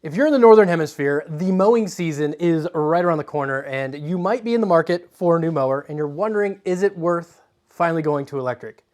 If you're in the Northern Hemisphere, the mowing season is right around the corner and you might be in the market for a new mower and you're wondering, is it worth finally going to electric?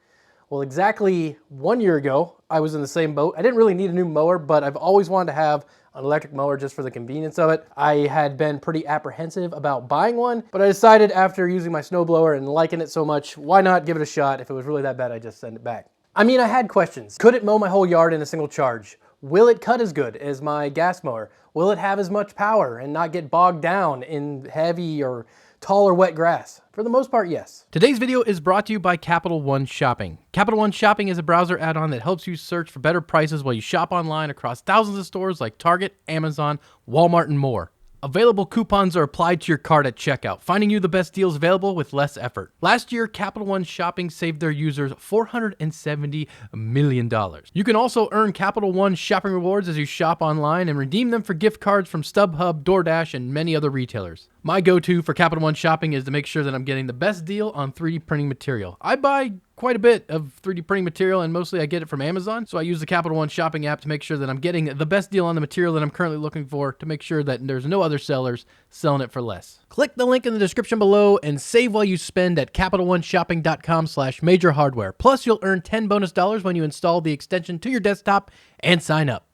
Well, exactly 1 year ago, I was in the same boat. I didn't really need a new mower, but I've always wanted to have an electric mower just for the convenience of it. I had been pretty apprehensive about buying one, but I decided after using my snowblower and liking it so much, why not give it a shot? If it was really that bad, I'd just send it back. I mean, I had questions. Could it mow my whole yard in a single charge? Will it cut as good as my gas mower? Will it have as much power and not get bogged down in heavy or tall or wet grass? For the most part, yes. Today's video is brought to you by Capital One Shopping. Capital One Shopping is a browser add-on that helps you search for better prices while you shop online across thousands of stores like Target, Amazon, Walmart, and more. Available coupons are applied to your cart at checkout, finding you the best deals available with less effort. Last year, Capital One Shopping saved their users $470 million. You can also earn Capital One Shopping rewards as you shop online and redeem them for gift cards from StubHub, DoorDash, and many other retailers. My go-to for Capital One Shopping is to make sure that I'm getting the best deal on 3D printing material. I buy quite a bit of 3D printing material and mostly I get it from Amazon, so I use the Capital One Shopping app to make sure that I'm getting the best deal on the material that I'm currently looking for to make sure that there's no other sellers selling it for less. Click the link in the description below and save while you spend at CapitalOneShopping.com/majorhardware. Plus, you'll earn 10 bonus dollars when you install the extension to your desktop and sign up.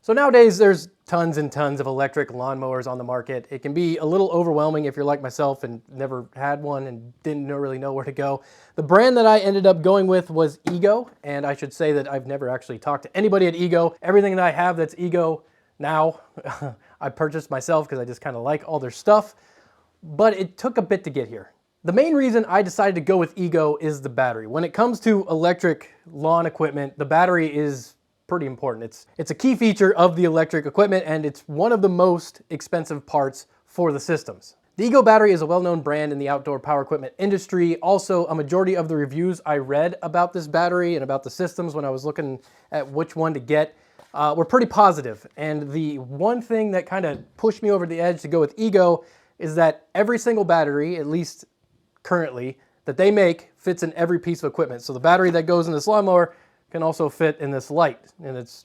So nowadays there's tons and tons of electric lawnmowers on the market. It can be a little overwhelming if you're like myself and never had one and didn't really know where to go. The brand that I ended up going with was Ego, and I should say that I've never actually talked to anybody at Ego. Everything that I have that's Ego now, I purchased myself because I just kind of like all their stuff, but it took a bit to get here. The main reason I decided to go with Ego is the battery. When it comes to electric lawn equipment, the battery is pretty important. It's a key feature of the electric equipment and it's one of the most expensive parts for the systems. The Ego battery is a well-known brand in the outdoor power equipment industry. Also, a majority of the reviews I read about this battery and about the systems when I was looking at which one to get were pretty positive. And the one thing that kind of pushed me over the edge to go with Ego is that every single battery, at least currently, that they make fits in every piece of equipment. So the battery that goes in this lawnmower can also fit in this light, and it's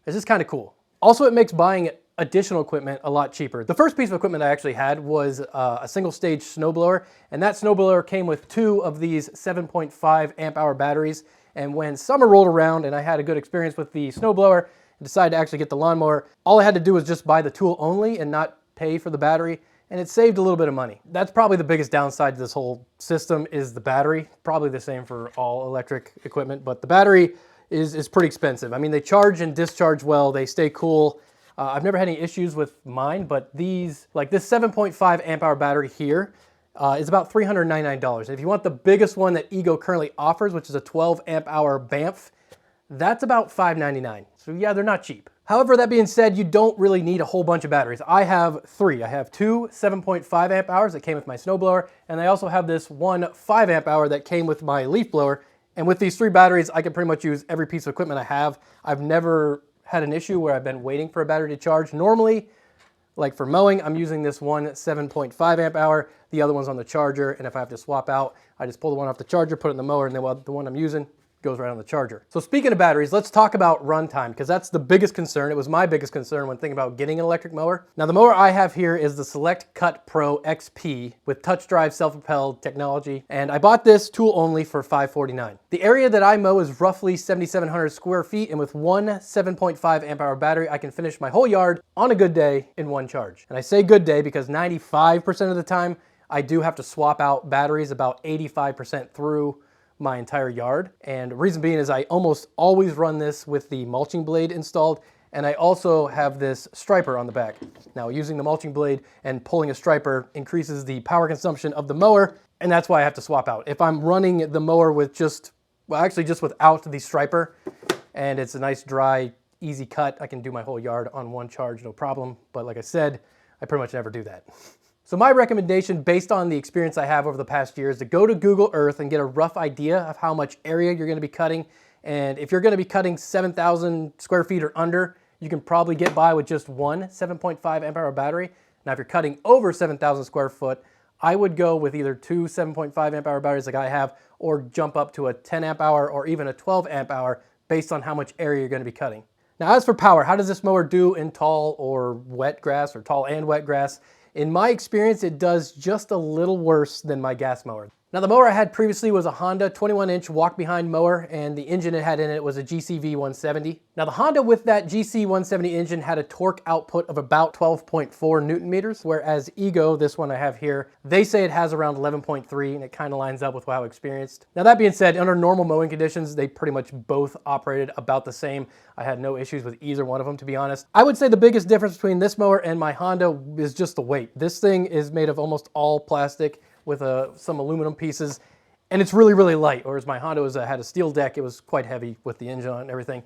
just kind of cool. Also, it makes buying additional equipment a lot cheaper. The first piece of equipment I actually had was a single stage snowblower, and that snowblower came with two of these 7.5 amp hour batteries. And when summer rolled around and I had a good experience with the snowblower and decided to actually get the lawnmower, all I had to do was just buy the tool only and not pay for the battery, and it saved a little bit of money. That's probably the biggest downside to this whole system is the battery. Probably the same for all electric equipment, but the battery is pretty expensive. I mean, they charge and discharge well, they stay cool. I've never had any issues with mine, but these, like this 7.5 amp hour battery here, is about $399. And if you want the biggest one that Ego currently offers, which is a 12 amp hour BAMF, that's about $599. So yeah, they're not cheap. However, that being said, you don't really need a whole bunch of batteries. I have three. I have two 7.5 amp hours that came with my snowblower, and I also have this one 5 amp hour that came with my leaf blower. And with these three batteries, I can pretty much use every piece of equipment I have. I've never had an issue where I've been waiting for a battery to charge. Normally, like for mowing, I'm using this one 7.5 amp hour, the other one's on the charger, and if I have to swap out, I just pull the one off the charger, put it in the mower, and then the one I'm using goes right on the charger. So speaking of batteries, let's talk about runtime, because that's the biggest concern. It was my biggest concern when thinking about getting an electric mower. Now the mower I have here is the Select Cut Pro XP with touch drive self-propelled technology, and I bought this tool only for $549. The area that I mow is roughly 7,700 square feet, and with one 7.5 amp hour battery, I can finish my whole yard on a good day in one charge. And I say good day because 95% of the time, I do have to swap out batteries about 85% through my entire yard. And the reason being is I almost always run this with the mulching blade installed, and I also have this striper on the back. Now, using the mulching blade and pulling a striper increases the power consumption of the mower, and that's why I have to swap out. If I'm running the mower with just without the striper, and it's a nice dry, easy cut, I can do my whole yard on one charge, no problem. But like I said, I pretty much never do that. So my recommendation, based on the experience I have over the past year, is to go to Google Earth and get a rough idea of how much area you're gonna be cutting. And if you're gonna be cutting 7,000 square feet or under, you can probably get by with just one 7.5 amp hour battery. Now, if you're cutting over 7,000 square foot, I would go with either two 7.5 amp hour batteries like I have, or jump up to a 10 amp hour or even a 12 amp hour based on how much area you're gonna be cutting. Now, as for power, how does this mower do in tall or wet grass, or tall and wet grass? In my experience, it does just a little worse than my gas mower. Now, the mower I had previously was a Honda 21-inch walk-behind mower, and the engine it had in it was a GCV 170. Now, the Honda with that GC 170 engine had a torque output of about 12.4 Newton meters, whereas Ego, this one I have here, they say it has around 11.3, and it kind of lines up with what I've experienced. Now, that being said, under normal mowing conditions, they pretty much both operated about the same. I had no issues with either one of them, to be honest. I would say the biggest difference between this mower and my Honda is just the weight. This thing is made of almost all plastic with some aluminum pieces, and it's really, really light, whereas my Honda had a steel deck. It was quite heavy with the engine on it and everything.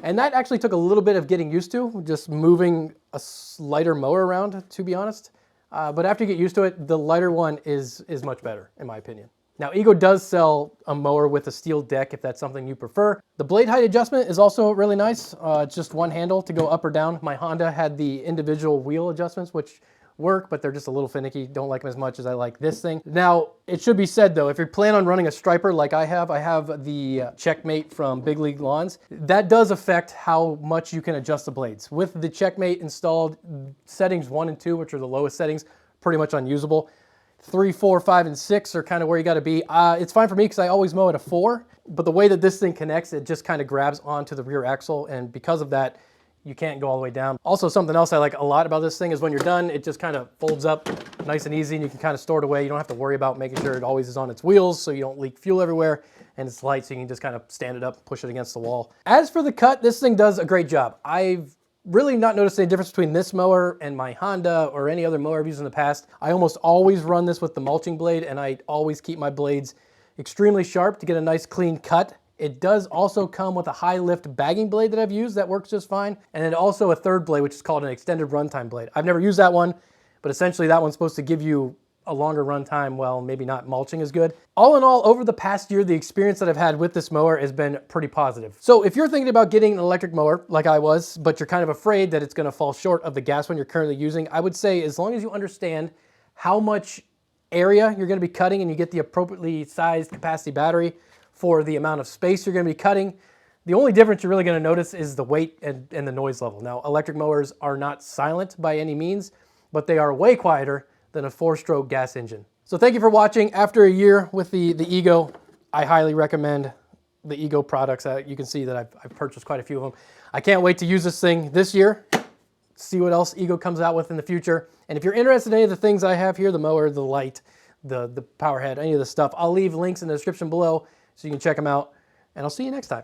And that actually took a little bit of getting used to, just moving a lighter mower around, to be honest. But after you get used to it, the lighter one is much better, in my opinion. Now, Ego does sell a mower with a steel deck if that's something you prefer. The blade height adjustment is also really nice. It's just one handle to go up or down. My Honda had the individual wheel adjustments, which work, but they're just a little finicky. Don't like them as much as I like this thing. Now, it should be said though, if you plan on running a striper like I have the Checkmate from Big League Lawns. That does affect how much you can adjust the blades. With the Checkmate installed, settings 1 and 2, which are the lowest settings, pretty much unusable. 3, 4, 5, and 6 are kind of where you got to be. It's fine for me because I always mow at a 4, but the way that this thing connects, it just kind of grabs onto the rear axle, and because of that, you can't go all the way down. Also, something else I like a lot about this thing is when you're done, it just kind of folds up nice and easy, and you can kind of store it away. You don't have to worry about making sure it always is on its wheels so you don't leak fuel everywhere, and it's light so you can just kind of stand it up, push it against the wall. As for the cut, this thing does a great job. I've really not noticed any difference between this mower and my Honda or any other mower I've used in the past. I almost always run this with the mulching blade, and I always keep my blades extremely sharp to get a nice clean cut. It does also come with a high lift bagging blade that I've used that works just fine. And then also a third blade, which is called an extended runtime blade. I've never used that one, but essentially that one's supposed to give you a longer runtime while maybe not mulching as good. All in all, over the past year, the experience that I've had with this mower has been pretty positive. So if you're thinking about getting an electric mower like I was, but you're kind of afraid that it's gonna fall short of the gas one you're currently using, I would say as long as you understand how much area you're gonna be cutting and you get the appropriately sized capacity battery for the amount of space you're gonna be cutting, the only difference you're really gonna notice is the weight and the noise level. Now, electric mowers are not silent by any means, but they are way quieter than a 4-stroke gas engine. So thank you for watching. After a year with the Ego, I highly recommend the Ego products. You can see that I've purchased quite a few of them. I can't wait to use this thing this year, see what else Ego comes out with in the future. And if you're interested in any of the things I have here, the mower, the light, the power head, any of the stuff, I'll leave links in the description below so you can check them out, and I'll see you next time.